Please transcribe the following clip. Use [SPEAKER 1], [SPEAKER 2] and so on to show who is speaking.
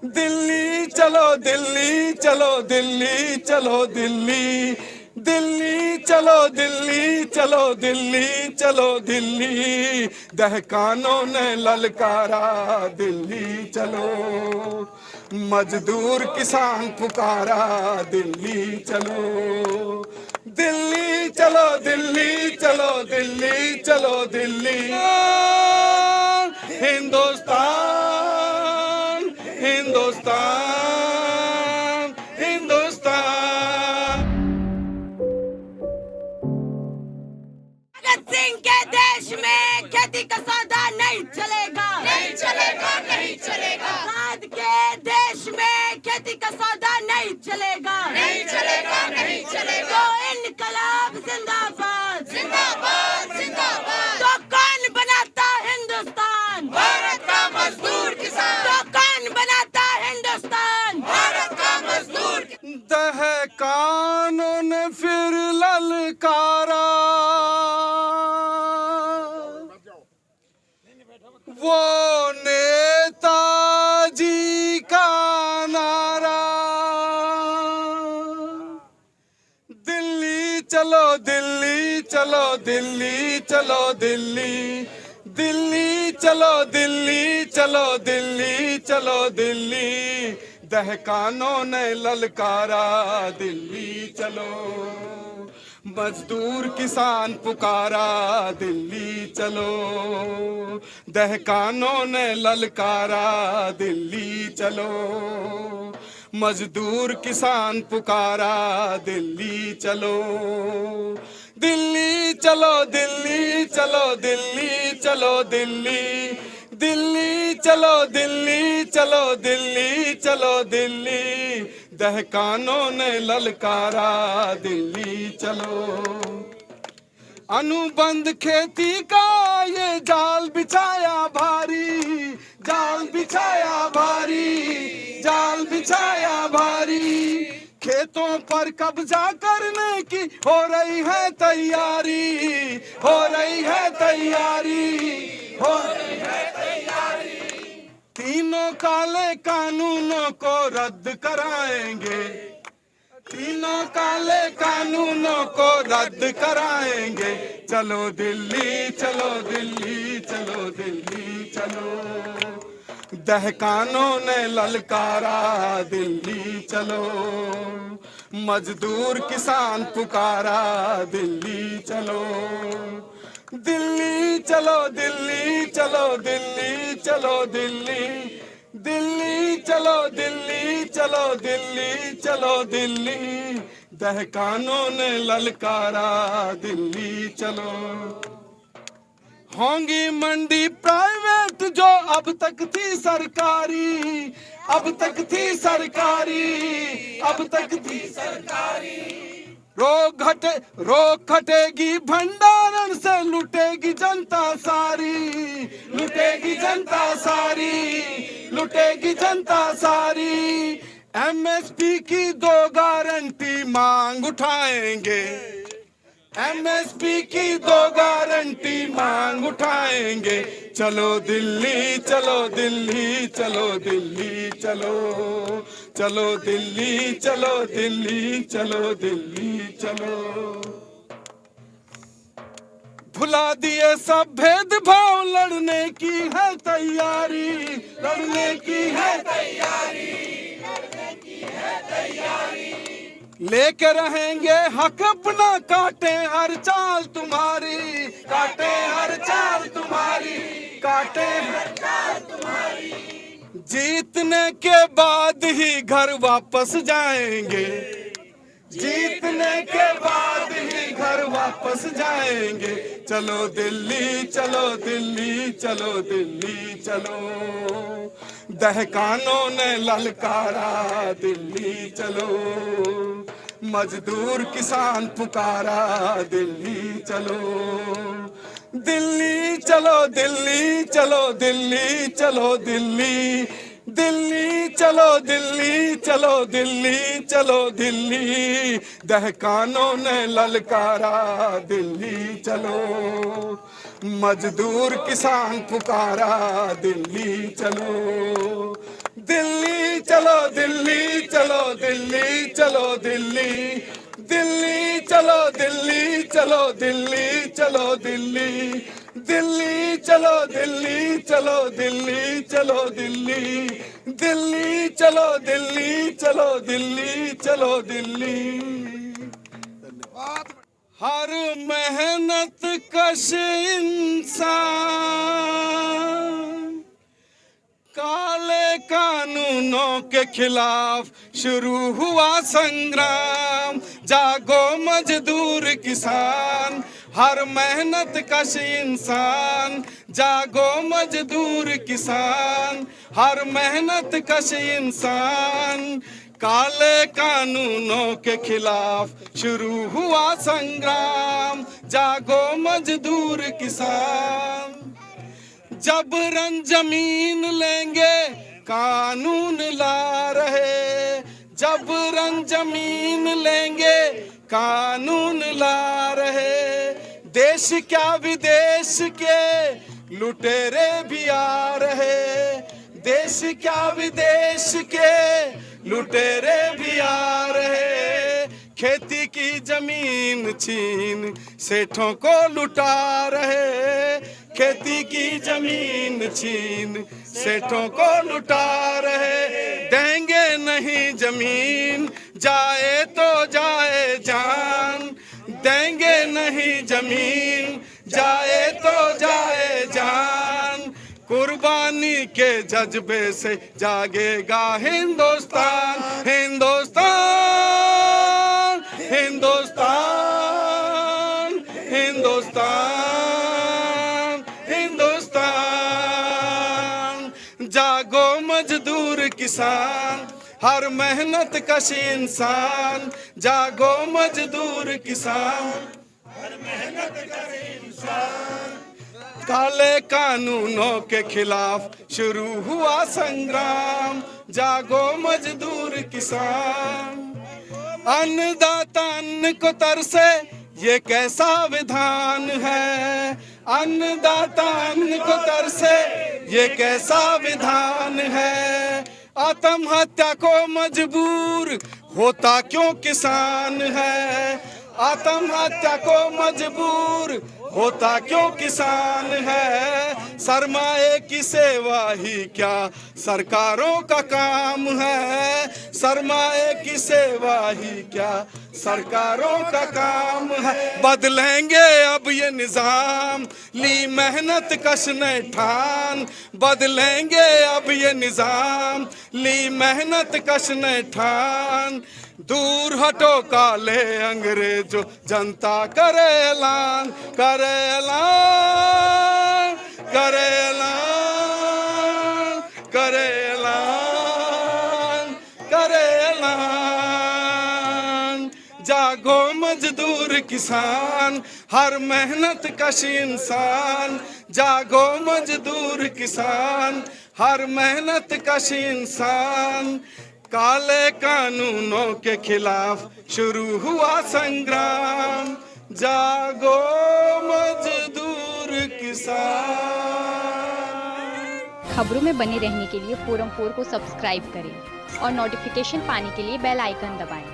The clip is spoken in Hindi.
[SPEAKER 1] दिल्ली चलो दिल्ली चलो दिल्ली चलो दिल्ली, दिल्ली चलो दिल्ली चलो दिल्ली चलो दिल्ली, दहकानों ने ललकारा दिल्ली चलो, मजदूर किसान पुकारा दिल्ली चलो, दिल्ली चलो दिल्ली चलो दिल्ली चलो दिल्ली, हिंदुस्तान हिंदुस्तान हिंदुस्तान।
[SPEAKER 2] भगत सिंह के देश में खेती का सौदा नहीं चलेगा,
[SPEAKER 3] नहीं चलेगा, नहीं चलेगा।
[SPEAKER 2] आजाद के देश में खेती का सौदा नहीं चलेगा,
[SPEAKER 3] नहीं चलेगा, नहीं चलेगा।
[SPEAKER 2] तो इनकलाब जिंदाबाद,
[SPEAKER 3] जिंदाबाद, जिंदाबाद।
[SPEAKER 2] तो कौन बनाता हिंदुस्तान?
[SPEAKER 3] भारत का मजदूर किसान।
[SPEAKER 2] तो कौन बनाता हिंदुस्तान?
[SPEAKER 3] भारत का मजदूर।
[SPEAKER 1] दहकानों ने फिर ललकारा, वो नेताजी का नारा, दिल्ली चलो दिल्ली चलो दिल्ली चलो दिल्ली, दिल्ली चलो दिल्ली चलो दिल्ली चलो दिल्ली, दहकानों ने ललकारा दिल्ली चलो, मजदूर किसान पुकारा दिल्ली चलो, दहकानों ने ललकारा दिल्ली चलो, मजदूर किसान पुकारा दिल्ली चलो, दिल्ली चलो दिल्ली चलो दिल्ली चलो दिल्ली, दिल्ली चलो दिल्ली चलो दिल्ली चलो दिल्ली, दहकानों ने ललकारा दिल्ली चलो, अनुबंध खेती का ये जाल बिछाया भारी, जाल बिछाया भारी, जाल बिछाया भारी, खेतों पर कब्जा करने की हो रही है तैयारी, हो रही है तैयारी, हो रही है तैयारी, तीनों काले कानूनों को रद्द कराएंगे, तीनों काले कानूनों को रद्द कराएंगे, चलो दिल्ली चलो दिल्ली चलो दिल्ली चलो, दहकानों ने ललकारा दिल्ली चलो, मजदूर किसान पुकारा दिल्ली चलो, दिल्ली चलो दिल्ली चलो दिल्ली चलो दिल्ली, दिल्ली चलो दिल्ली चलो दिल्ली चलो दिल्ली, दहकानों ने ललकारा दिल्ली चलो, होंगी मंडी प्राइवेट जो अब तक थी सरकारी, अब तक थी सरकारी, अब तक थी सरकारी, रोक घटेगी भंडारण से लुटेगी जनता सारी, लुटेगी जनता सारी, लुटेगी जनता सारी, एमएसपी की 2 गारंटी मांग उठाएंगे, एमएसपी की 2 गारंटी मांग उठाएंगे, चलो दिल्ली चलो दिल्ली चलो दिल्ली चलो, चलो दिल्ली चलो दिल्ली चलो दिल्ली चलो, भुला दिए सब भेदभाव, लड़ने की है तैयारी, लड़ने की है तैयारी, लड़ने की है तैयारी, लेके रहेंगे हक अपना, काटे हर चाल तुम्हारी, काटे हर चाल तुम्हारी, काटे हर चाल तुम्हारी, जीतने के बाद ही घर वापस जाएंगे, जीतने के बाद ही घर वापस जाएंगे, चलो दिल्ली चलो दिल्ली चलो दिल्ली चलो, दहकानों ने ललकारा दिल्ली चलो, मजदूर किसान पुकारा दिल्ली चलो, दिल्ली चलो दिल्ली चलो दिल्ली चलो दिल्ली, दिल्ली चलो दिल्ली चलो दिल्ली चलो दिल्ली, दहकानों ने ललकारा दिल्ली चलो, मजदूर किसान पुकारा दिल्ली चलो, दिल्ली दिल्ली चलो दिल्ली चलो दिल्ली, दिल्ली चलो दिल्ली चलो दिल्ली चलो दिल्ली, दिल्ली चलो दिल्ली चलो दिल्ली चलो दिल्ली, दिल्ली चलो दिल्ली चलो दिल्ली चलो दिल्ली। हर मेहनत कश इंसान काले कानूनों के खिलाफ शुरू हुआ संग्राम, जागो मजदूर किसान, हर मेहनत कश इंसान, जागो मजदूर किसान, हर मेहनत कश इंसान, काले कानूनों के खिलाफ शुरू हुआ संग्राम, जागो मजदूर किसान। जबरन जमीन लेंगे कानून ला रहे, जबरन जमीन लेंगे कानून ला रहे, देश क्या विदेश के लुटेरे भी आ रहे, देश क्या विदेश के लुटेरे भी आ रहे, खेती की जमीन छीन सेठों को लुटा रहे, खेती की जमीन छीन सेठों को लुटा रहे, देंगे नहीं जमीन जाए तो जाए जान, देंगे नहीं जमीन जाए तो जाए जान, कुर्बानी के जज्बे से जागेगा हिंदुस्तान, हिंदुस्तान, हिंदुस्तान, हिंदुस्तान, हिंदुस्तान। जागो मजदूर किसान, हर मेहनत कश इंसान, जागो मजदूर किसान, हर मेहनत कश इंसान, काले कानूनों के खिलाफ शुरू हुआ संग्राम, जागो मजदूर किसान। अन्नदाता अन्न को तरसे ये कैसा विधान है, अन्नदाता अन्न को तरसे ये कैसा विधान है, आत्महत्या को मजबूर होता क्यों किसान है, आत्महत्या को मजबूर होता क्यों किसान है, सरमाए की सेवा ही क्या सरकारों का काम है, सरमाए की सेवा ही क्या सरकारों का काम है, बदलेंगे अब ये निजाम ली मेहनत कश ने ठान, बदलेंगे अब ये निजाम ली मेहनत कश ने ठान, दूर हटो काले अंग्रेजों जनता करे ऐलान, करे ऐलान, करे ऐलान, करे ऐलान, करे ऐलान। जागो मजदूर किसान, हर मेहनत कश इंसान, जागो मजदूर किसान, हर मेहनत कश इंसान, काले कानूनों के खिलाफ शुरू हुआ संग्राम, जागो मजदूर किसान।
[SPEAKER 4] खबरों में बने रहने के लिए फोरम 4 को सब्सक्राइब करें और नोटिफिकेशन पाने के लिए बेल आइकन दबाएं।